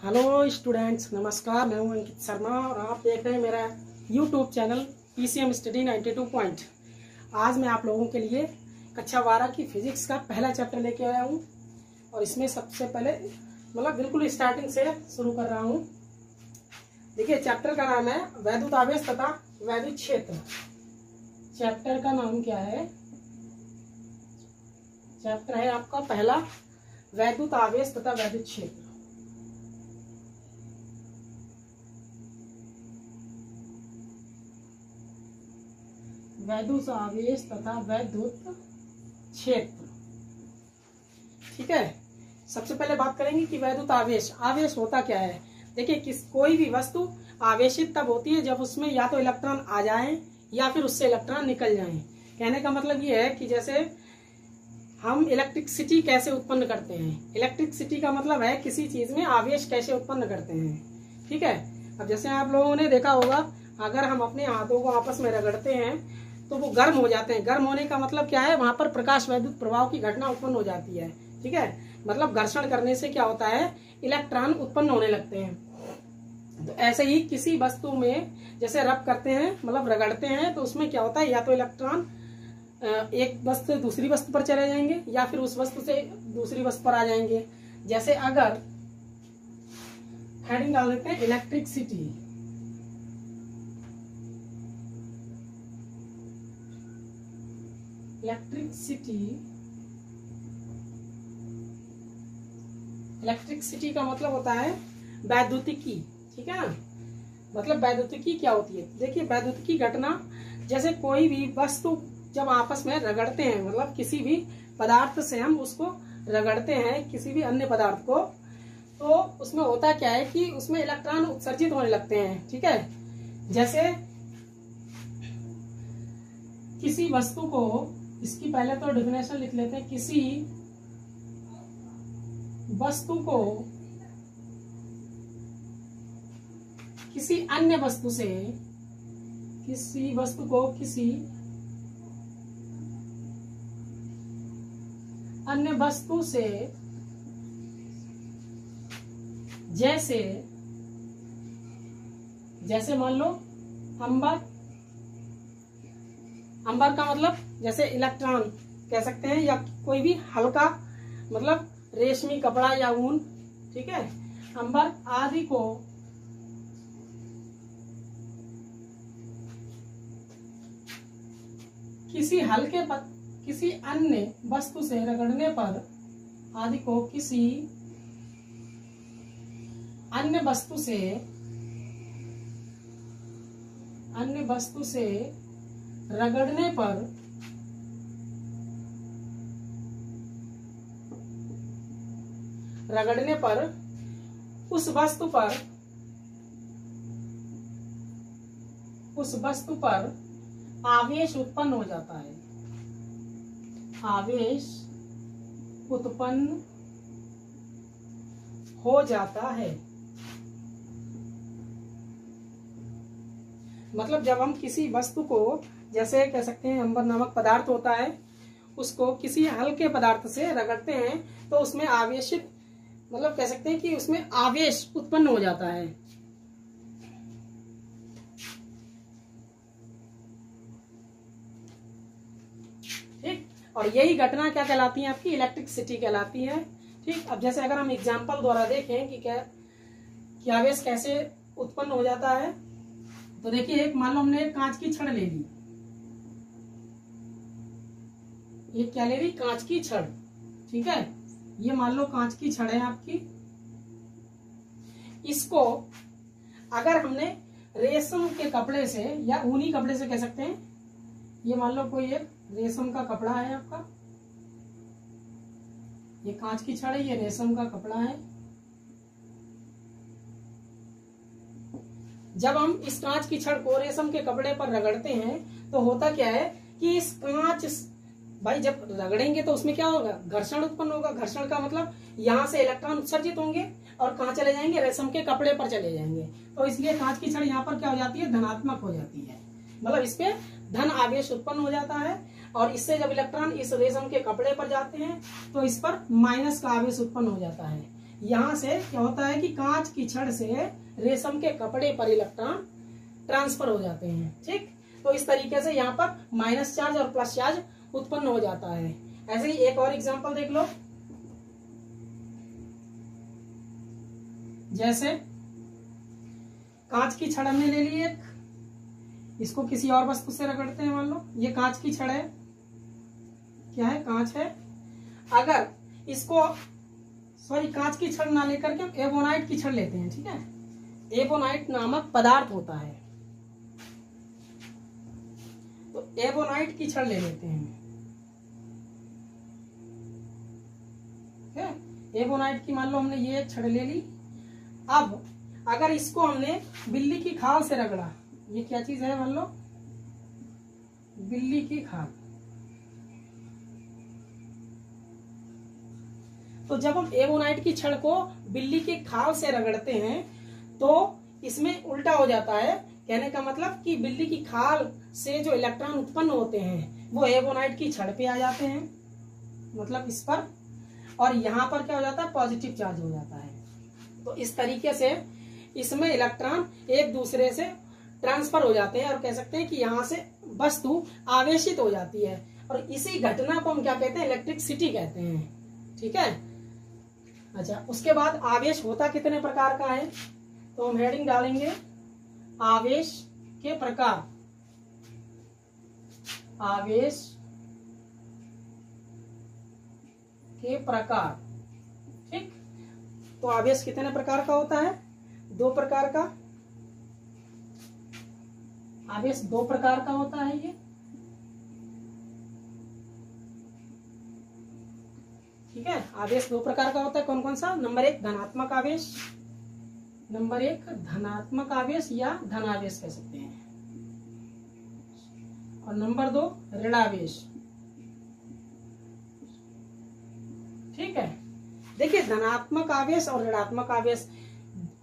Hello students, नमस्कार। मैं हूं अंकित शर्मा और आप देख रहे हैं मेरा YouTube channel PCM study 92 point. आज मैं आप लोगों के लिए कक्षा 12 की फिजिक्स का पहला चैप्टर लेके आया हूं और इसमें सबसे पहले बिल्कुल स्टार्टिंग से शुरू कर रहा हूं। देखिए, चैप्टर का नाम है वैद्युत आवेश तथा वैद्युत क्षेत्र। चैप्टर का नाम क्या है? चैप्टर है आपका पहला, वैद्युत आवेश तथा वैद्युत क्षेत्र। वैद्युत आवेश तथा वैद्युत क्षेत्र। ठीक है, सबसे पहले बात करेंगे कि वैद्युत आवेश होता क्या है। देखिए, कोई भी वस्तु आवेशित तब होती है जब उसमें या तो इलेक्ट्रॉन आ जाएं या फिर उससे इलेक्ट्रॉन निकल जाएं। कहने का मतलब ये है कि जैसे हम इलेक्ट्रिसिटी कैसे उत्पन्न करते हैं। इलेक्ट्रिसिटी का मतलब है किसी चीज में आवेश कैसे उत्पन्न करते हैं। ठीक है, अब जैसे आप लोगों ने देखा होगा, अगर हम अपने हाथों को आपस में रगड़ते हैं तो वो गर्म हो जाते हैं। गर्म होने का मतलब क्या है? वहां पर प्रकाश वैद्युत प्रभाव की घटना उत्पन्न हो जाती है। ठीक है, मतलब घर्षण करने से क्या होता है? इलेक्ट्रॉन उत्पन्न होने लगते हैं। तो ऐसे ही किसी वस्तु में जैसे रब करते हैं, रगड़ते हैं, तो उसमें क्या होता है? या तो इलेक्ट्रॉन एक वस्तु से दूसरी वस्तु पर चले जाएंगे या फिर उस वस्तु से दूसरी वस्तु पर आ जाएंगे। जैसे अगर हेडिंग डाल देते हैं इलेक्ट्रिसिटी, इलेक्ट्रिसिटी का मतलब होता है वैद्युतिकी। ठीक है ना, मतलब वैद्युतिकी क्या होती है? देखिए, वैद्युतिकी घटना जैसे कोई भी वस्तु जब आपस में रगड़ते हैं, किसी भी पदार्थ से हम उसको रगड़ते हैं, किसी भी अन्य पदार्थ को, तो उसमें होता क्या है कि उसमें इलेक्ट्रॉन उत्सर्जित होने लगते हैं। ठीक है, जैसे किसी वस्तु को, इसकी पहले तो डेफिनेशन लिख लेते हैं। किसी वस्तु को किसी अन्य वस्तु से, किसी वस्तु को किसी अन्य वस्तु से, जैसे मान लो अंबर का मतलब जैसे इलेक्ट्रॉन कह सकते हैं, या कोई भी हल्का रेशमी कपड़ा या ऊन। ठीक है, अंबर आदि को किसी अन्य वस्तु से रगड़ने पर, आदि को किसी अन्य वस्तु से रगड़ने पर उस वस्तु पर आवेश उत्पन्न हो जाता है। आवेश उत्पन्न हो जाता है। जब हम किसी वस्तु को, जैसे कह सकते हैं अंबर नामक पदार्थ होता है, उसको किसी हल्के पदार्थ से रगड़ते हैं तो उसमें आवेशित, कह सकते हैं कि उसमें आवेश उत्पन्न हो जाता है। ठीक, और यही घटना क्या कहलाती है? आपकी इलेक्ट्रिसिटी कहलाती है। ठीक, अब जैसे अगर हम एग्जांपल द्वारा देखें कि आवेश कैसे उत्पन्न हो जाता है, तो देखिए, एक मान लो हमने एक कांच की छड़ ले ली। ये क्या ले ली? कांच की छड़। ठीक है, ये मान लो कांच की छड़ है आपकी। इसको अगर हमने रेशम के कपड़े से या ऊनी कपड़े से, कह सकते हैं, ये मान लो कोई एक रेशम का कपड़ा है आपका, ये कांच की छड़ है, ये रेशम का कपड़ा है। जब हम इस कांच की छड़ को रेशम के कपड़े पर रगड़ते हैं तो होता क्या है कि इस कांच, भाई जब रगड़ेंगे तो उसमें क्या होगा? घर्षण उत्पन्न होगा। घर्षण का मतलब यहाँ से इलेक्ट्रॉन उत्सर्जित होंगे और कहाँ चले जाएंगे? रेशम के कपड़े पर चले जाएंगे। तो इसलिए कांच की छड़ यहाँ पर क्या हो जाती है? धनात्मक हो जाती है। इस पे धन आवेश उत्पन्न हो जाता है और इससे जब इलेक्ट्रॉन इस रेशम के कपड़े पर जाते हैं तो इस पर माइनस का आवेश उत्पन्न हो जाता है। यहाँ से क्या होता है कि कांच की छड़ से रेशम के कपड़े पर इलेक्ट्रॉन ट्रांसफर हो जाते हैं। ठीक, तो इस तरीके से यहाँ पर माइनस चार्ज और प्लस चार्ज उत्पन्न हो जाता है। ऐसे ही एक और एग्जांपल देख लो, जैसे कांच की छड़ हमने ले ली एक, इसको किसी और वस्तु से रगड़ते हैं। मान लो ये कांच की छड़ है, क्या है, कांच है। अगर इसको कांच की छड़ ना लेकर के हम एबोनाइट की छड़ लेते हैं, ठीक है, एबोनाइट नामक पदार्थ होता है, तो एबोनाइट की छड़ ले लेते हैं। एबोनाइट की मान लो हमने ये छड़ ले ली। अब अगर इसको हमने बिल्ली की खाल से रगड़ा, ये क्या चीज है, मान लो बिल्ली की खाल, तो जब हम एबोनाइट की छड़ को बिल्ली की खाल से रगड़ते हैं तो इसमें उल्टा हो जाता है। कहने का मतलब कि बिल्ली की खाल से जो इलेक्ट्रॉन उत्पन्न होते हैं वो एबोनाइट की छड़ पे आ जाते हैं, मतलब इस पर, और यहाँ पर क्या हो जाता है, पॉजिटिव चार्ज हो जाता है। तो इस तरीके से इसमें इलेक्ट्रॉन एक दूसरे से ट्रांसफर हो जाते हैं और कह सकते हैं कि यहाँ से वस्तु आवेशित हो जाती है, और इसी घटना को हम क्या कहते हैं, इलेक्ट्रिसिटी कहते हैं। ठीक है, अच्छा, उसके बाद आवेश होता कितने प्रकार का है, तो हम हेडिंग डालेंगे आवेश के प्रकार। आवेश के प्रकार, ठीक, तो आवेश कितने प्रकार का होता है, 2 प्रकार का। आवेश 2 प्रकार का होता है ये, ठीक है, आवेश 2 प्रकार का होता है। कौन कौन सा, नंबर 1 धनात्मक आवेश, नंबर 1 धनात्मक आवेश या धनावेश कह सकते हैं, और नंबर 2 ऋणावेश। ठीक है, देखिए धनात्मक आवेश और ऋणात्मक आवेश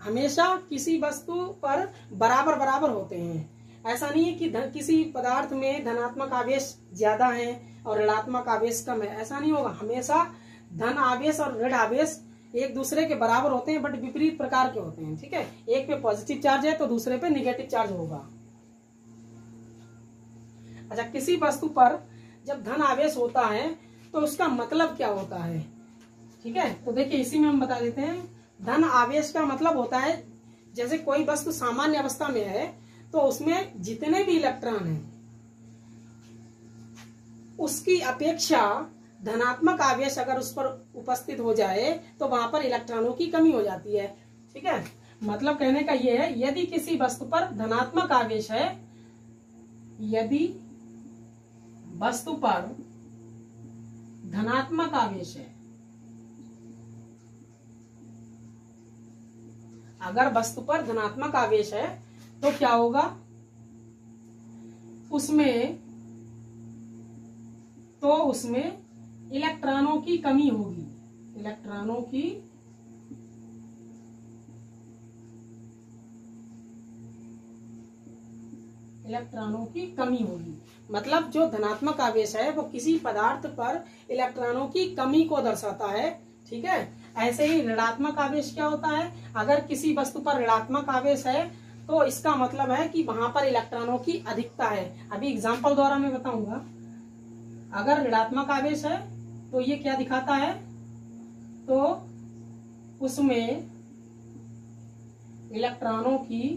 हमेशा किसी वस्तु पर बराबर बराबर होते हैं। ऐसा नहीं है कि किसी पदार्थ में धनात्मक आवेश ज्यादा है और ऋणात्मक आवेश कम है, ऐसा नहीं होगा। हमेशा धन आवेश और ऋण आवेश एक दूसरे के बराबर होते हैं, बट विपरीत प्रकार के होते हैं। ठीक है, एक पे पॉजिटिव चार्ज है तो दूसरे पे निगेटिव चार्ज होगा। अच्छा, किसी वस्तु पर जब धन आवेश होता है तो उसका मतलब क्या होता है, ठीक है, तो देखिए इसी में हम बता देते हैं। धन आवेश का मतलब होता है, जैसे कोई वस्तु सामान्य अवस्था में है तो उसमें जितने भी इलेक्ट्रॉन हैं उसकी अपेक्षा धनात्मक आवेश अगर उस पर उपस्थित हो जाए तो वहां पर इलेक्ट्रॉनों की कमी हो जाती है। ठीक है, मतलब कहने का यह है, यदि किसी वस्तु पर धनात्मक आवेश है, यदि वस्तु पर धनात्मक आवेश है, अगर वस्तु पर धनात्मक आवेश है तो क्या होगा, उसमें इलेक्ट्रॉनों की कमी होगी, इलेक्ट्रॉनों की कमी होगी। मतलब जो धनात्मक आवेश है वो किसी पदार्थ पर इलेक्ट्रॉनों की कमी को दर्शाता है। ठीक है, ऐसे ही ऋणात्मक आवेश क्या होता है, अगर किसी वस्तु पर ऋणात्मक आवेश है तो इसका मतलब है कि वहां पर इलेक्ट्रॉनों की अधिकता है। अभी एग्जांपल द्वारा मैं बताऊंगा। अगर ऋणात्मक आवेश है तो ये क्या दिखाता है, तो उसमें इलेक्ट्रॉनों की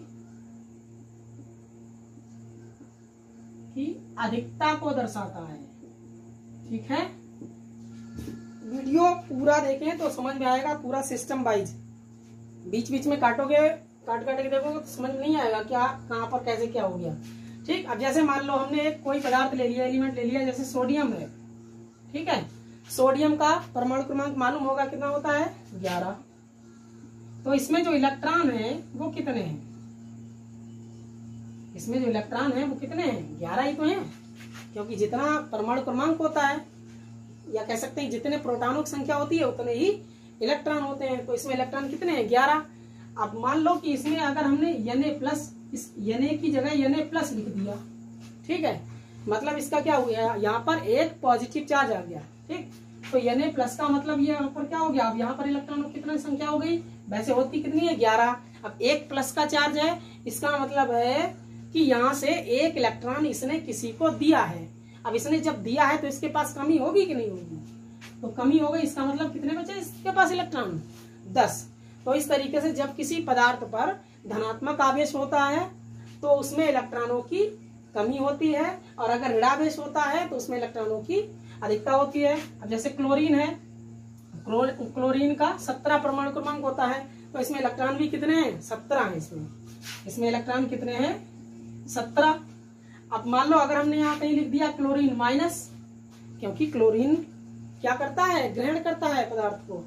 अधिकता को दर्शाता है। ठीक है, वीडियो पूरा देखें तो समझ में आएगा, पूरा सिस्टम वाइज। बीच बीच में काट के देखोगे तो समझ में नहीं आएगा क्या कहां पर कैसे क्या हो गया। ठीक, अब जैसे मान लो हमने एक कोई पदार्थ ले लिया, एलिमेंट ले लिया, जैसे सोडियम है। ठीक है, सोडियम का परमाणु क्रमांक मालूम होगा कितना होता है, 11। तो इसमें जो इलेक्ट्रॉन है वो कितने हैं, इसमें जो इलेक्ट्रॉन है वो कितने हैं, 11 ही तो हैं, क्योंकि जितना परमाणु क्रमांक होता है, या कह सकते हैं जितने प्रोटॉनों की संख्या होती है उतने ही इलेक्ट्रॉन होते हैं। तो इसमें इलेक्ट्रॉन कितने हैं, 11। अब मान लो कि इसमें अगर हमने Na+, इस Na की जगह Na+ लिख दिया, ठीक है, मतलब इसका क्या हो गया, यहाँ पर एक पॉजिटिव चार्ज आ गया। ठीक, तो Na प्लस का मतलब ये यहाँ पर क्या हो गया, अब यहाँ पर इलेक्ट्रॉनों की कितनी संख्या हो गई, वैसे होती कितनी है 11। अब एक प्लस का चार्ज है, इसका मतलब है कि यहाँ से एक इलेक्ट्रॉन इसने किसी को दिया है। अब इसने जब दिया है तो इसके पास कमी होगी कि नहीं होगी, तो कमी हो गई। इसका मतलब कितने बचे इसके पास इलेक्ट्रॉन, 10। तो इस तरीके से जब किसी पदार्थ पर धनात्मक आवेश होता है तो उसमें इलेक्ट्रॉनों की कमी होती है, और अगर ऋणावेश होता है तो उसमें इलेक्ट्रॉनों की अधिकता होती है। अब जैसे क्लोरीन है, क्लोरीन का 17 परमाणु क्रमांक होता है, तो इसमें इलेक्ट्रॉन भी कितने हैं, 17 है। इसमें इलेक्ट्रॉन कितने हैं, 17। अब मान लो अगर हमने यहाँ कहीं लिख दिया क्लोरीन माइनस, क्योंकि क्लोरीन क्या करता है, ग्रहण करता है पदार्थ को,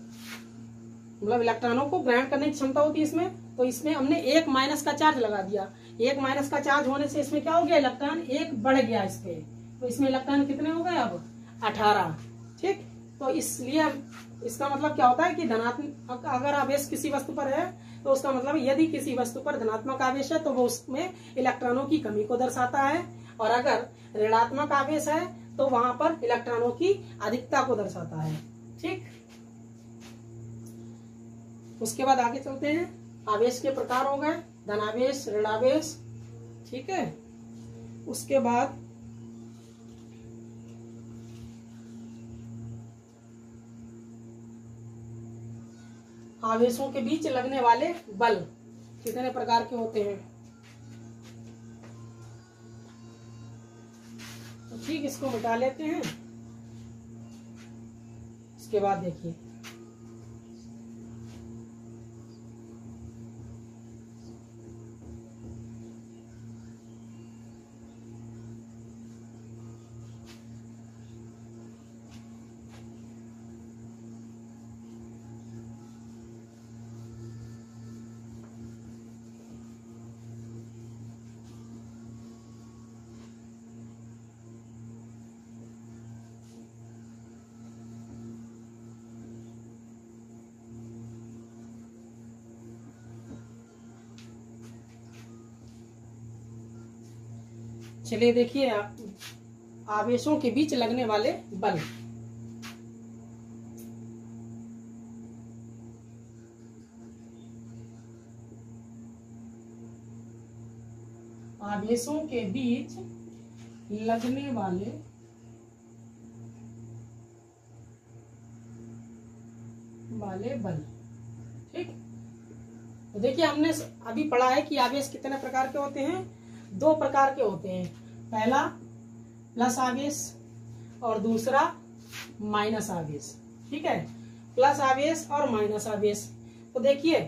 मतलब इलेक्ट्रॉनों को ग्रहण करने की क्षमता होती है इसमें। तो इसमें हमने एक माइनस का चार्ज लगा दिया, एक माइनस का चार्ज होने से इसमें क्या हो गया, इलेक्ट्रॉन एक बढ़ गया इस पे, तो इसमें इलेक्ट्रॉन कितने हो गए अब 18। ठीक, तो इसलिए इसका मतलब क्या होता है कि धनात्मक अगर आवेश किसी वस्तु पर है तो उसका मतलब यदि किसी वस्तु पर धनात्मक आवेश है तो वो उसमें इलेक्ट्रॉनों की कमी को दर्शाता है, और अगर ऋणात्मक आवेश है तो वहां पर इलेक्ट्रॉनों की अधिकता को दर्शाता है। ठीक, उसके बाद आगे चलते हैं। आवेश के प्रकार हो गए, धनावेश, ऋणावेश। ठीक है, उसके बाद आवेशों के बीच लगने वाले बल कितने प्रकार के होते हैं। तो ठीक, इसको मिटा लेते हैं। इसके बाद देखिए, चलिए देखिए आवेशों के बीच लगने वाले बल। आवेशों के बीच लगने वाले बल। ठीक, तो देखिए हमने अभी पढ़ा है कि आवेश कितने प्रकार के होते हैं, 2 प्रकार के होते हैं। पहला प्लस आवेश और दूसरा माइनस आवेश। ठीक है, प्लस आवेश और माइनस आवेश। तो देखिए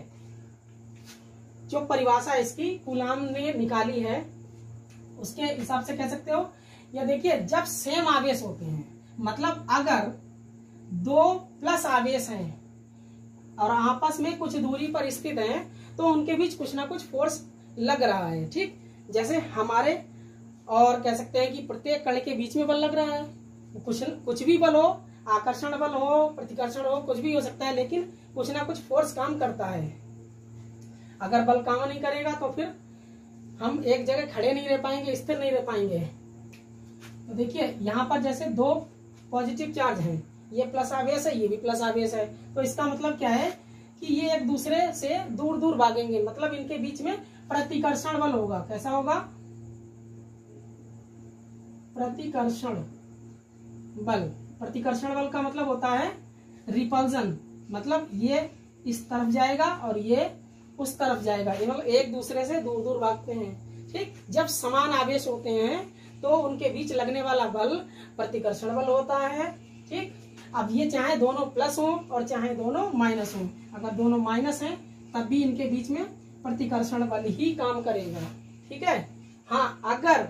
जो परिभाषा इसकी कूलाम ने निकाली है उसके हिसाब से कह सकते हो, या देखिए जब सेम आवेश होते हैं, मतलब अगर 2 प्लस आवेश हैं और आपस में कुछ दूरी पर स्थित हैं तो उनके बीच कुछ ना कुछ फोर्स लग रहा है। ठीक, जैसे हमारे और कह सकते हैं कि प्रत्येक कण के बीच में बल लग रहा है। कुछ भी बल हो, आकर्षण बल हो, प्रतिकर्षण हो, कुछ भी हो सकता है, लेकिन कुछ ना कुछ फोर्स काम करता है। अगर बल काम नहीं करेगा तो फिर हम एक जगह खड़े नहीं रह पाएंगे, स्थिर नहीं रह पाएंगे। तो देखिए यहाँ पर जैसे 2 पॉजिटिव चार्ज हैं, ये प्लस आवेश है, ये भी प्लस आवेश है, तो इसका मतलब क्या है कि ये एक दूसरे से दूर दूर भागेंगे, मतलब इनके बीच में प्रतिकर्षण बल होगा। कैसा होगा, प्रतिकर्षण बल। प्रतिकर्षण बल का मतलब होता है रिपल्जन, मतलब ये इस तरफ जाएगा और ये उस तरफ जाएगा, ये मतलब एक दूसरे से दूर दूर भागते हैं। ठीक, जब समान आवेश होते हैं तो उनके बीच लगने वाला बल प्रतिकर्षण बल होता है। ठीक, अब ये चाहे दोनों प्लस हो और चाहे दोनों माइनस हो, अगर दोनों माइनस हैं तब भी इनके बीच में प्रतिकर्षण बल ही काम करेगा। ठीक है, हाँ अगर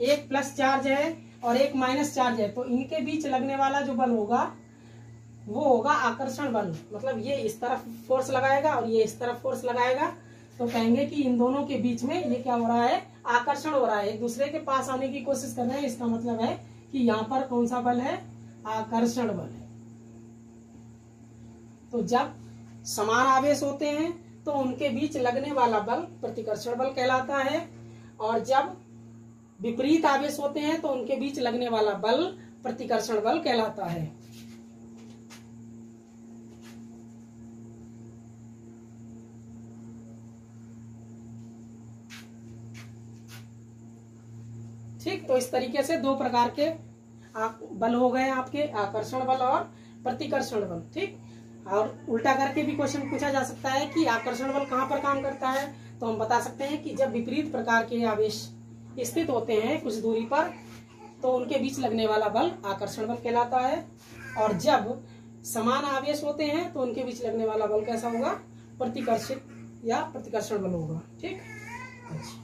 एक प्लस चार्ज है और एक माइनस चार्ज है तो इनके बीच लगने वाला जो बल होगा वो होगा आकर्षण बल, मतलब ये इस तरफ फोर्स लगाएगा और ये इस तरफ फोर्स लगाएगा, तो कहेंगे कि इन दोनों के बीच में ये क्या हो रहा है, आकर्षण हो रहा है, एक दूसरे के पास आने की कोशिश कर रहे हैं। इसका मतलब है कि यहाँ पर कौन सा बल है, आकर्षण बल है। तो जब समान आवेश होते हैं तो उनके बीच लगने वाला बल प्रतिकर्षण बल कहलाता है, और जब विपरीत आवेश होते हैं तो उनके बीच लगने वाला बल प्रतिकर्षण बल कहलाता है। ठीक, तो इस तरीके से दो प्रकार के बल हो गए आपके, आकर्षण बल और प्रतिकर्षण बल। ठीक, और उल्टा करके भी क्वेश्चन पूछा जा सकता है कि आकर्षण बल कहाँ पर काम करता है, तो हम बता सकते हैं कि जब विपरीत प्रकार के आवेश स्थित होते हैं कुछ दूरी पर, तो उनके बीच लगने वाला बल आकर्षण बल कहलाता है, और जब समान आवेश होते हैं तो उनके बीच लगने वाला बल कैसा होगा, प्रतिकर्षित या प्रतिकर्षण बल होगा। ठीक, अच्छा,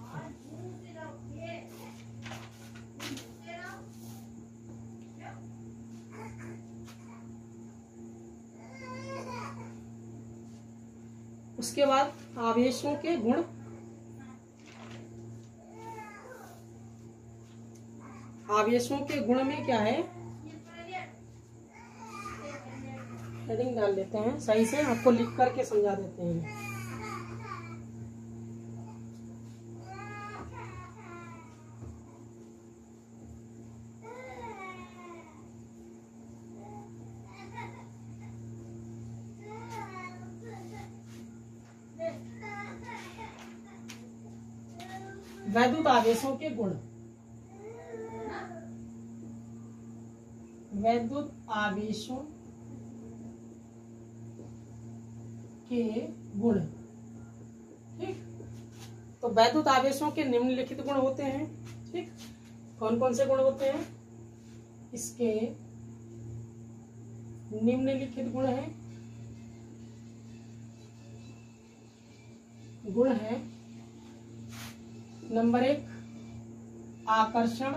उसके बाद आवेशों के गुण। आवेशों के गुण में क्या है, हेडिंग डाल लेते हैं, सही से आपको लिख करके समझा देते हैं। वैद्युत आवेशों के गुण। वैद्युत आवेशों के गुण। ठीक, तो वैद्युत आवेशों के निम्नलिखित गुण होते हैं। ठीक, कौन कौन से गुण होते हैं, इसके निम्नलिखित गुण हैं। गुण है नंबर 1 आकर्षण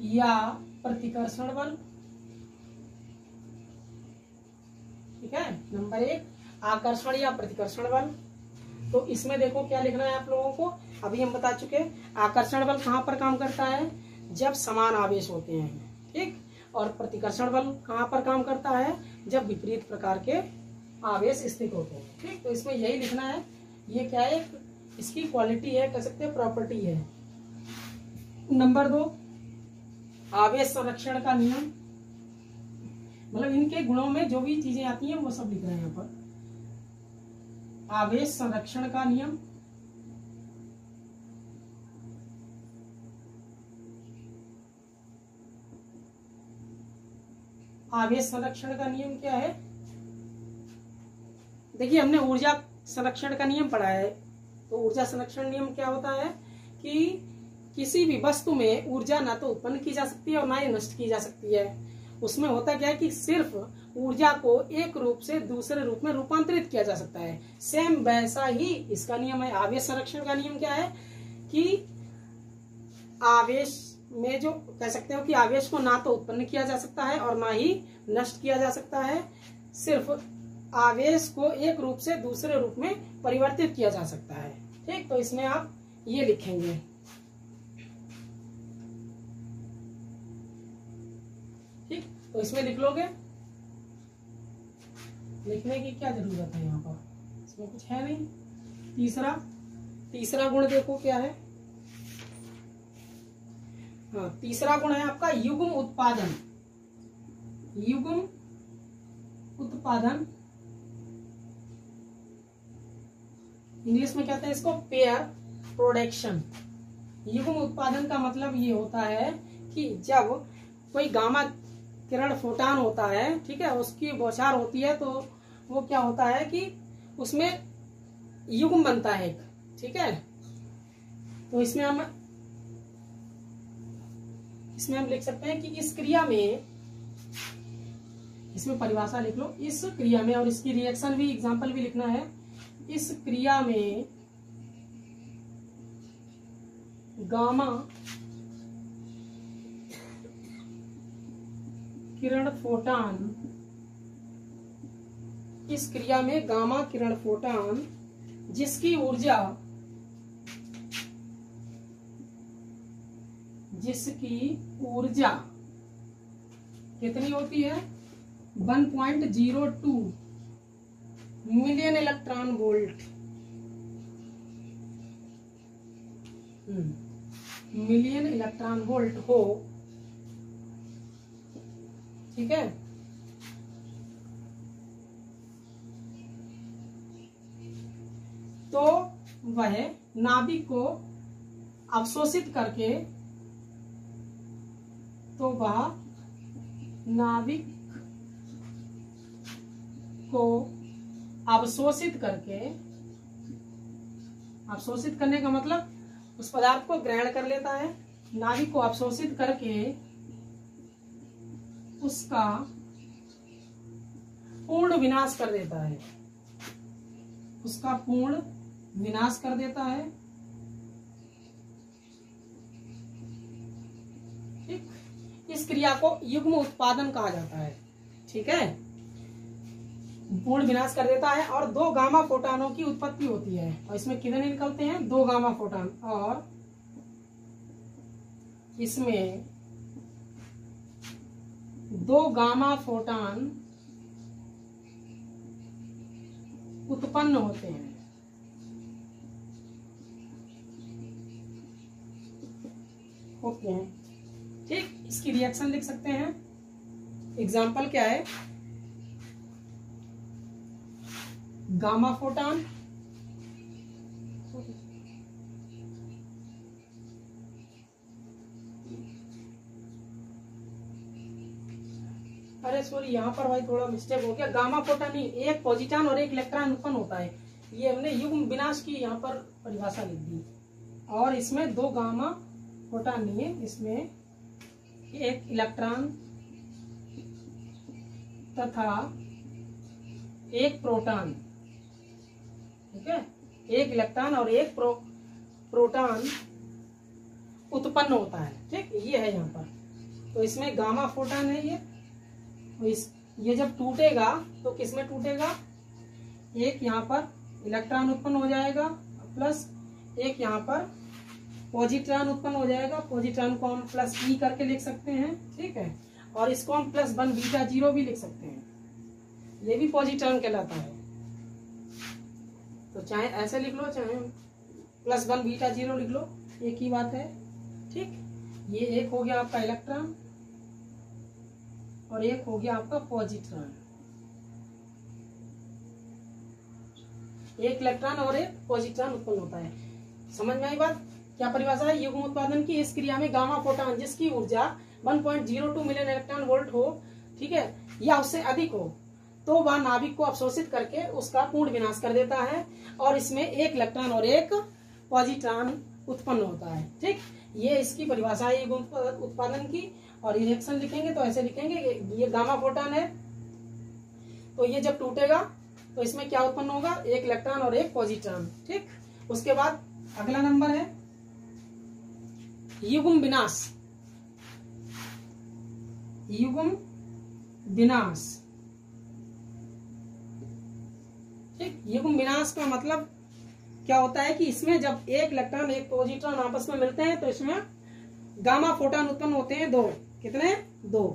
या प्रतिकर्षण बल। ठीक है, नंबर 1 आकर्षण या प्रतिकर्षण बल। तो इसमें देखो क्या लिखना है आप लोगों को, अभी हम बता चुके, आकर्षण बल कहाँ पर काम करता है, जब समान आवेश होते हैं। ठीक, और प्रतिकर्षण बल कहाँ पर काम करता है, जब विपरीत प्रकार के आवेश स्थित होते हैं। ठीक, तो इसमें यही लिखना है। ये क्या है, इसकी क्वालिटी है, कह सकते हैं प्रॉपर्टी है। नंबर 2 आवेश संरक्षण का नियम, मतलब इनके गुणों में जो भी चीजें आती हैं वो सब लिख रहे हैं यहाँ पर। आवेश संरक्षण का नियम, आवेश संरक्षण का नियम क्या है, देखिए हमने ऊर्जा संरक्षण का नियम पढ़ा है। तो ऊर्जा संरक्षण नियम क्या होता है कि किसी भी वस्तु में ऊर्जा ना तो उत्पन्न की जा सकती है और ना ही नष्ट की जा सकती है। उसमें होता क्या है कि सिर्फ ऊर्जा को एक रूप से दूसरे रूप में रूपांतरित किया जा सकता है। सेम वैसा ही इसका नियम है। आवेश संरक्षण का नियम क्या है कि आवेश में जो कह सकते हो कि आवेश को ना तो उत्पन्न किया जा सकता है और ना ही नष्ट किया जा सकता है, सिर्फ आवेश को एक रूप से दूसरे रूप में परिवर्तित किया जा सकता है। ठीक, तो इसमें आप ये लिखेंगे। ठीक, तो इसमें लिख लोगे, लिखने की क्या जरूरत है, यहाँ पर इसमें कुछ है नहीं। तीसरा गुण देखो क्या है। हाँ, तीसरा गुण है आपका युग्म उत्पादन। युग्म उत्पादन, इंग्लिश में कहते हैं इसको पेयर प्रोडक्शन। युग्म उत्पादन का मतलब ये होता है कि जब कोई गामा किरण फोटान होता है, ठीक है, उसकी बौछार होती है, तो वो क्या होता है कि उसमें युग्म बनता है एक। ठीक है, तो इसमें हम लिख सकते हैं कि इस क्रिया में, इसमें परिभाषा लिख लो, इस क्रिया में, और इसकी रिएक्शन भी, एग्जांपल भी लिखना है। इस क्रिया में गामा किरण फोटान, इस क्रिया में गामा किरण फोटान जिसकी ऊर्जा कितनी होती है, 1.02 million electron volt, million electron volt हो। ठीक है, तो वह नाभिक को अवशोषित करके तो वह नाभिक को अवशोषित करके, अवशोषित करने का मतलब उस पदार्थ को ग्रहण कर लेता है, नाभिक को अवशोषित करके उसका पूर्ण विनाश कर देता है, उसका पूर्ण विनाश कर देता है। ठीक, इस क्रिया को युग्म उत्पादन कहा जाता है। ठीक है, पूर्ण विनाश कर देता है और 2 गामा फोटॉनों की उत्पत्ति होती है। और इसमें कितने निकलते हैं? 2 गामा फोटॉन। और इसमें 2 गामा फोटॉन उत्पन्न होते हैं। ओके, ठीक, इसकी रिएक्शन लिख सकते हैं। एग्जाम्पल क्या है? गामा फोटॉन अरे सॉरी, यहाँ पर भाई थोड़ा मिस्टेक हो गया। गामा फोटॉन ही एक पॉजिट्रॉन और एक इलेक्ट्रॉन उत्पन्न होता है। ये हमने युग्म विनाश की यहाँ पर परिभाषा लिख दी। और इसमें 2 गामा फोटॉन नहीं है, इसमें एक इलेक्ट्रॉन तथा एक प्रोटॉन। ठीक है, एक इलेक्ट्रॉन और एक प्रोटॉन उत्पन्न होता है। ठीक, ये है यहाँ पर। तो इसमें गामा फोटॉन है ये। तो ये जब टूटेगा तो किसमें टूटेगा? एक यहाँ पर इलेक्ट्रॉन उत्पन्न हो जाएगा प्लस एक यहाँ पर पॉजिट्रॉन उत्पन्न हो जाएगा। पॉजिट्रॉन को हम प्लस ई करके लिख सकते हैं। ठीक है, और इसको हम +1 बीटा 0 भी लिख सकते हैं। ये भी पॉजिट्रॉन कहलाता है। तो चाहे ऐसे लिख लो, चाहे +1 बीटा 0 लिख लो, एक ही बात है। ठीक, ये एक हो गया आपका इलेक्ट्रॉन और एक हो गया आपका पॉजिट्रॉन। एक इलेक्ट्रॉन और एक पॉजिट्रॉन उत्पन्न होता है। समझ में आई बात? क्या परिभाषा है युग्म उत्पादन की? इस क्रिया में गामा फोटॉन जिसकी ऊर्जा 1.02 मिलियन इलेक्ट्रॉन वोल्ट हो, ठीक है, या उससे अधिक हो, तो वह नाभिक को अवशोषित करके उसका पूर्ण विनाश कर देता है और इसमें एक इलेक्ट्रॉन और एक पॉजिट्रॉन उत्पन्न होता है। ठीक, ये इसकी परिभाषा है युग्म उत्पादन की। और रिएक्शन लिखेंगे तो ऐसे लिखेंगे, ये गामा फोटॉन है, तो ये जब टूटेगा तो इसमें क्या उत्पन्न होगा? एक इलेक्ट्रॉन और एक पॉजिट्रॉन। ठीक, उसके बाद अगला नंबर है युग्म विनाश। युग्म विनाश। ठीक, युग्म विनाश का मतलब क्या होता है कि इसमें जब एक इलेक्ट्रॉन एक पॉजिट्रॉन आपस में मिलते हैं तो इसमें गामा फोटॉन उत्पन्न होते हैं 2। कितने? 2।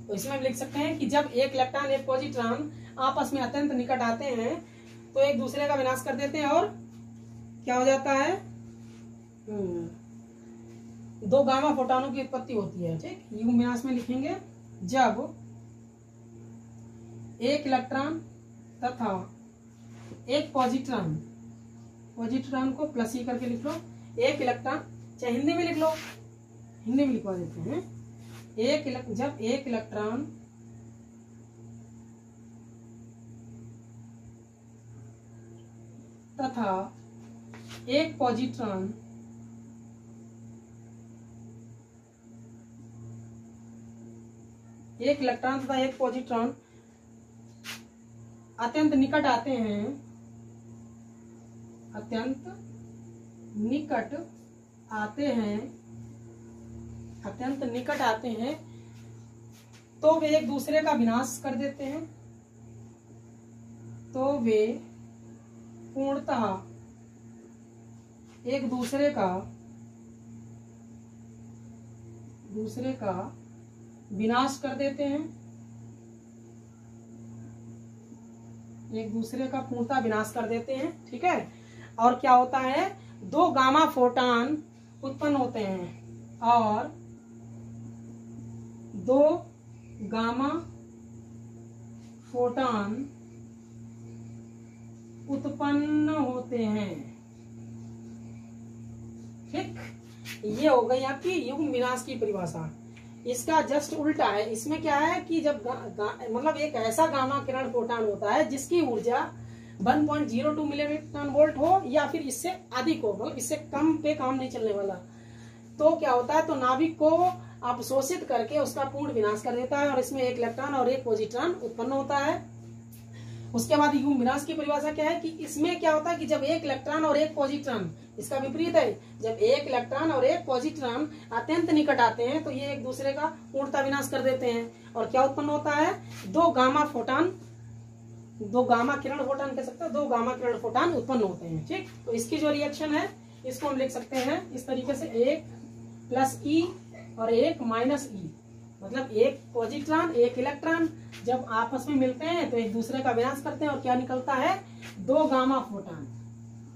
तो इसमें हम लिख सकते हैं कि जब एक इलेक्ट्रॉन एक पॉजिट्रॉन आपस में अत्यंत निकट आते हैं तो एक दूसरे का विनाश कर देते हैं और क्या हो जाता है? 2 गामा फोटॉनों की उत्पत्ति होती है। ठीक, युग्म विनाश में लिखेंगे जब एक इलेक्ट्रॉन तथा एक पॉजिट्रॉन, पॉजिट्रॉन को +E करके लिख लो, एक इलेक्ट्रॉन, चाहे हिंदी में लिख लो, हिंदी में लिखवा देते हैं। जब एक इलेक्ट्रॉन तथा एक पॉजिट्रॉन एक इलेक्ट्रॉन तथा एक पॉजिट्रॉन अत्यंत निकट आते हैं, अत्यंत निकट आते हैं, तो वे एक दूसरे का विनाश कर देते हैं। तो वे पूर्णतः एक दूसरे का विनाश कर देते हैं। एक दूसरे का पूर्णतः विनाश कर देते हैं। ठीक है, और क्या होता है? 2 गामा फोटॉन उत्पन्न होते हैं और 2 गामा फोटॉन उत्पन्न होते हैं। ठीक, ये हो गई आपकी युग्म विनाश की परिभाषा। इसका जस्ट उल्टा है, इसमें क्या है कि जब मतलब एक ऐसा गामा किरण फोटॉन होता है जिसकी ऊर्जा 1.02 मिलीमीटर वोल्ट हो या फिर इससे अधिक हो, मतलब इससे कम पे काम नहीं चलने वाला, तो क्या होता है, तो नाभिक को अवशोषित करके उसका पूर्ण विनाश कर देता है और इसमें एक इलेक्ट्रॉन और एक पॉजिट्रॉन उत्पन्न होता है। उसके बाद युग्म विनाश की परिभाषा क्या है कि इसमें क्या होता है कि जब एक इलेक्ट्रॉन और एक पॉजिट्रॉन, इसका विपरीत है, जब एक इलेक्ट्रॉन और एक पॉजिट्रॉन अत्यंत निकट आते हैं तो ये एक दूसरे का पूर्णतः विनाश कर देते हैं और क्या उत्पन्न होता है, दो गामा किरण फोटॉन कह सकते हैं, दो गामा किरण फोटॉन उत्पन्न होते हैं। ठीक, तो इसकी जो रिएक्शन है इसको हम लिख सकते हैं इस तरीके से, एक प्लस ई और एक माइनस ई, मतलब एक पॉजिट्रॉन एक इलेक्ट्रॉन जब आपस में मिलते हैं तो एक दूसरे का विनाश करते हैं और क्या निकलता है, दो गामा फोटॉन,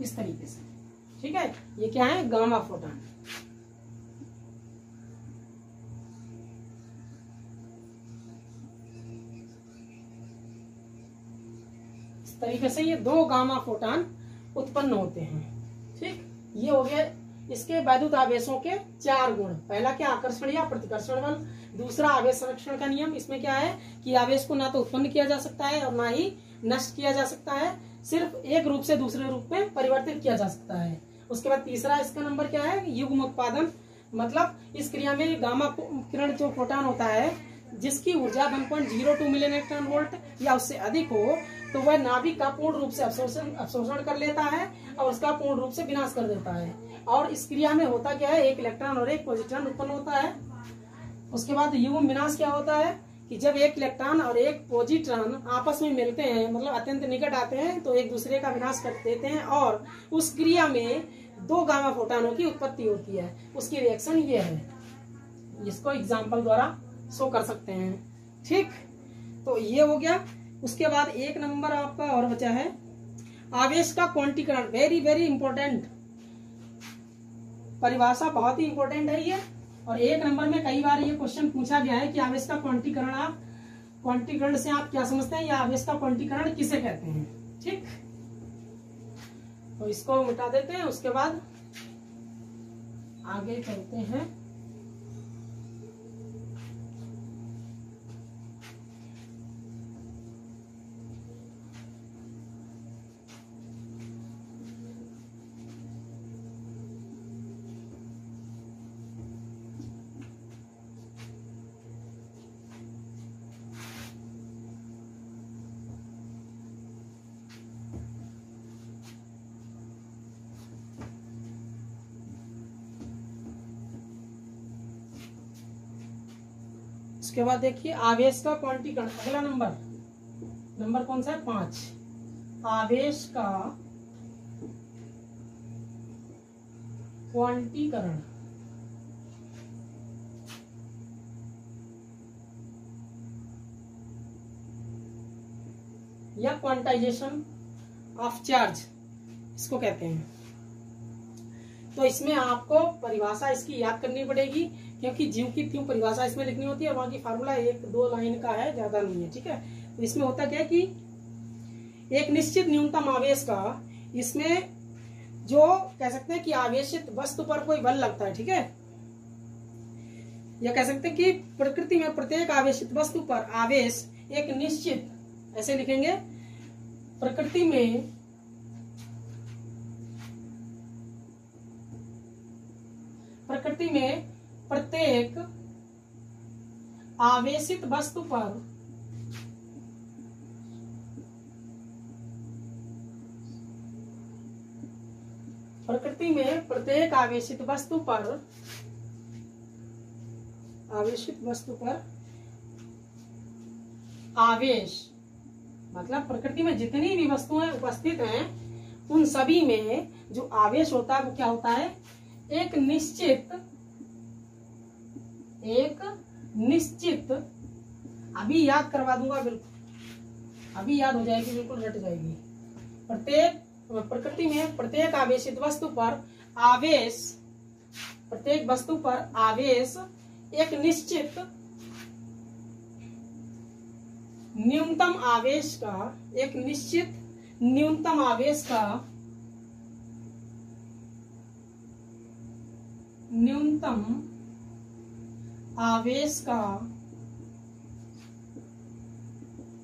इस तरीके से। ठीक है, ये क्या है, गामा फोटॉन। इस तरीके से ये दो गामा फोटॉन उत्पन्न होते हैं। ठीक, ये हो गया इसके वैद्युत आवेशों के 4 गुण। पहला क्या, आकर्षण या प्रतिकर्षण बल। दूसरा आवेश संरक्षण का नियम, इसमें क्या है कि आवेश को ना तो उत्पन्न किया जा सकता है और ना ही नष्ट किया जा सकता है, सिर्फ एक रूप से दूसरे रूप में परिवर्तित किया जा सकता है। उसके बाद तीसरा इसका नंबर क्या है, युग्म उत्पादन, मतलब इस क्रिया में गामा किरण जो फोटॉन होता है जिसकी ऊर्जा 1.02 मिलीमीटर वोल्ट या उससे अधिक हो तो वह नाभिक का पूर्ण रूप से अवशोषण कर लेता है और उसका पूर्ण रूप से विनाश कर देता है। और इस क्रिया में होता क्या है, एक इलेक्ट्रॉन और एक पॉजिट्रॉन उत्पन्न होता है। उसके बाद युग्म विनाश क्या होता है कि जब एक इलेक्ट्रॉन और एक पॉजिट्रॉन आपस में मिलते हैं, मतलब अत्यंत निकट आते हैं, तो एक दूसरे का विनाश कर देते हैं और उस क्रिया में दो गामा फोटॉनों की उत्पत्ति होती है। उसकी रिएक्शन ये है, इसको एग्जाम्पल द्वारा शो कर सकते हैं। ठीक, तो ये हो गया। उसके बाद एक नंबर आपका और बचा है आवेश का क्वांटीकरण। वेरी वेरी इंपॉर्टेंट परिभाषा, बहुत ही इंपॉर्टेंट है ये। और एक नंबर में कई बार ये क्वेश्चन पूछा गया है कि आवेश का क्वांटीकरण से आप क्या समझते हैं या आवेश का क्वांटीकरण किसे कहते हैं। ठीक, तो इसको मिटा देते हैं। उसके बाद आगे चलते हैं। उसके बाद देखिए आवेश का क्वांटीकरण, अगला नंबर कौन सा है, 5। आवेश का क्वांटीकरण या क्वांटाइजेशन ऑफ चार्ज इसको कहते हैं। तो इसमें आपको परिभाषा इसकी याद करनी पड़ेगी क्योंकि ज्यों की त्यों परिभाषा इसमें लिखनी होती है। वहां की फार्मूला 1-2 लाइन का है, ज्यादा नहीं है। ठीक है, तो इसमें होता क्या है कि एक निश्चित न्यूनतम आवेश का, इसमें जो कह सकते हैं कि आवेशित वस्तु पर कोई बल लगता है। ठीक है, या कह सकते हैं कि प्रकृति में प्रत्येक आवेशित वस्तु पर आवेश एक निश्चित, ऐसे लिखेंगे, प्रकृति में प्रत्येक आवेशित वस्तु पर आवेश, मतलब प्रकृति में जितनी भी वस्तुएं उपस्थित हैं उन सभी में जो आवेश होता है वो क्या होता है, एक निश्चित, अभी याद करवा दूंगा, बिल्कुल अभी याद हो जाएगी, बिल्कुल रट जाएगी। प्रकृति में प्रत्येक आवेशित वस्तु पर आवेश एक निश्चित न्यूनतम न्यूनतम आवेश का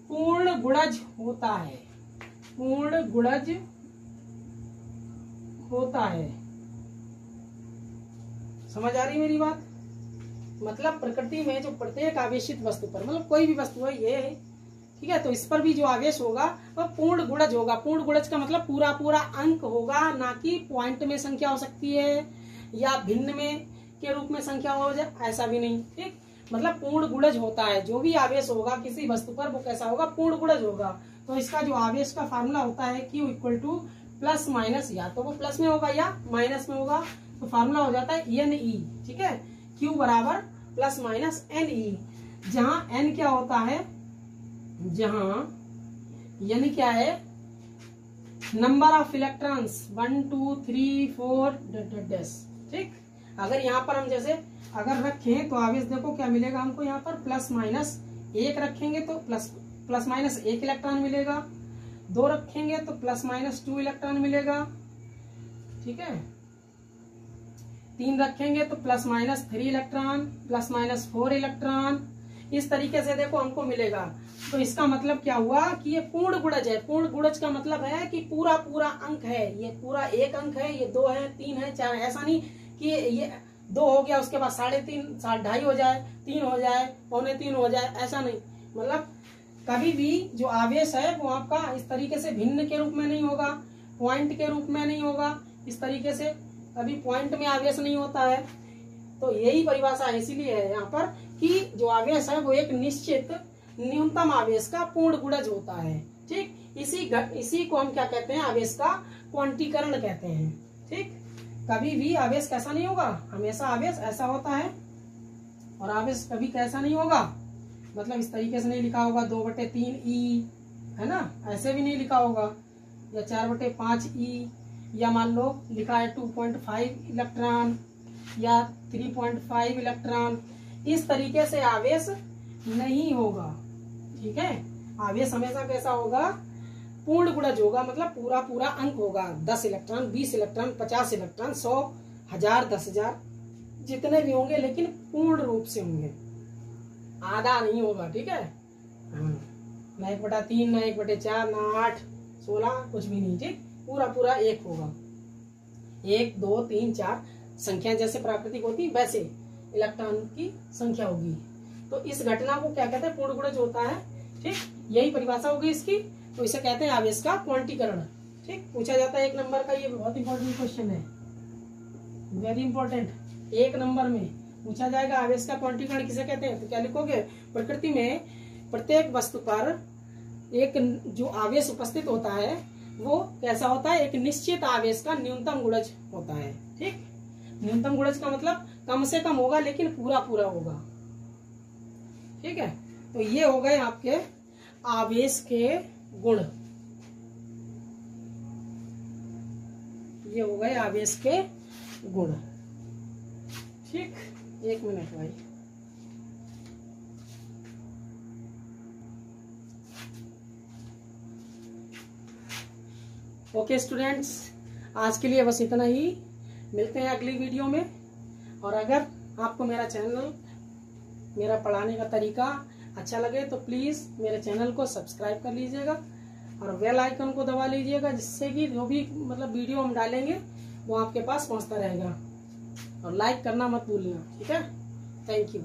पूर्ण गुणज होता है, पूर्ण गुणज होता है। समझ आ रही मेरी बात? मतलब प्रकृति में जो प्रत्येक आवेशित वस्तु पर, मतलब कोई भी वस्तु है ये है, ठीक है, तो इस पर भी जो आवेश होगा वह पूर्ण गुणज होगा। पूर्ण गुणज का मतलब पूरा पूरा अंक होगा, ना कि पॉइंट में संख्या हो सकती है या भिन्न में के रूप में संख्या हो जाए, ऐसा भी नहीं। ठीक, मतलब पूर्ण गुणज होता है। जो भी आवेश होगा किसी वस्तु पर वो कैसा होगा? पूर्ण गुणज होगा। तो इसका जो आवेश का फार्मूला होता है Q equal two plus minus, या तो वो प्लस में होगा या माइनस में होगा, तो फार्मूला हो जाता है NE। ठीक है, Q बराबर प्लस माइनस NE, जहां N क्या होता है, जहां यानी क्या है, नंबर ऑफ इलेक्ट्रॉन्स 1 2 3 4 डैश। ठीक, अगर यहाँ पर हम जैसे अगर रखें तो आवेश देखो क्या मिलेगा हमको, यहाँ पर प्लस माइनस 1 रखेंगे तो प्लस माइनस 1 इलेक्ट्रॉन मिलेगा, 2 रखेंगे तो प्लस माइनस 2 इलेक्ट्रॉन मिलेगा। ठीक है, 3 रखेंगे तो plus minus 3 electron, plus minus 4 electron, इस तरीके से देखो हमको मिलेगा। तो इसका मतलब क्या हुआ कि ये पूर्ण गुणज है। पूर्ण गुणज का मतलब है कि पूरा पूरा अंक है, ये पूरा एक अंक है, ये 2 है, 3 है, 4 है। ऐसा नहीं कि ये 2 हो गया उसके बाद 3.5 2.5 हो जाए, 3 हो जाए, 2.25 हो जाए, ऐसा नहीं। मतलब कभी भी जो आवेश है वो आपका इस तरीके से भिन्न के रूप में नहीं होगा, पॉइंट के रूप में नहीं होगा, इस तरीके से कभी पॉइंट में आवेश नहीं होता है। तो यही परिभाषा इसीलिए है यहाँ पर कि जो आवेश है वो एक निश्चित न्यूनतम आवेश का पूर्ण गुणज होता है। ठीक, इसी को हम क्या कहते हैं? आवेश का क्वांटीकरण कहते हैं। ठीक, कभी भी आवेश कैसा नहीं होगा, हमेशा आवेश ऐसा होता है, और आवेश कभी कैसा नहीं होगा, मतलब इस तरीके से नहीं लिखा होगा 2/3 E, है ना, ऐसे भी नहीं लिखा होगा, या 4/5 E, या मान लो लिखा है 2.5 इलेक्ट्रॉन या 3.5 इलेक्ट्रॉन, इस तरीके से आवेश नहीं होगा। ठीक है, आवेश हमेशा कैसा होगा? पूर्ण गुणज होगा, मतलब पूरा पूरा अंक होगा। 10 इलेक्ट्रॉन, 20 इलेक्ट्रॉन, 50 इलेक्ट्रॉन, 100, 1000, 10,000, जितने भी होंगे, लेकिन पूर्ण रूप से होंगे, आधा नहीं होगा। ठीक है, ना 1/3, ना 1/4, ना 8, 16, कुछ भी नहीं। ठीक, पूरा पूरा एक होगा। 1 2 3 4 संख्या जैसे प्राकृतिक होती वैसे इलेक्ट्रॉन की संख्या होगी। तो इस घटना को क्या कहते हैं? पूर्ण गुणज होता है। ठीक, यही परिभाषा होगी इसकी। तो इसे कहते हैं आवेश का क्वांटीकरण। ठीक, पूछा जाता है 1 नंबर का, ये बहुत इंपॉर्टेंट क्वेश्चन है, वेरी इंपॉर्टेंट। 1 नंबर में पूछा जाएगा आवेश का क्वांटीकरण किसे कहते हैं, तो क्या लिखोगे? प्रकृति में प्रत्येक वस्तु पर एक जो आवेश उपस्थित होता है वो कैसा होता है? एक निश्चित आवेश का न्यूनतम गुणज होता है। ठीक, न्यूनतम गुणज का मतलब कम से कम होगा लेकिन पूरा पूरा होगा। ठीक है, तो ये हो गए आपके आवेश के गुण, ये हो गए आवेश के गुण। ठीक, 1 मिनट भाई। ओके स्टूडेंट्स, आज के लिए बस इतना ही। मिलते हैं अगली वीडियो में। और अगर आपको मेरा चैनल, मेरा पढ़ाने का तरीका अच्छा लगे तो प्लीज़ मेरे चैनल को सब्सक्राइब कर लीजिएगा और बेल आइकन को दबा लीजिएगा, जिससे कि जो भी मतलब वीडियो हम डालेंगे वो आपके पास पहुंचता रहेगा। और लाइक करना मत भूलना। ठीक है, थैंक यू।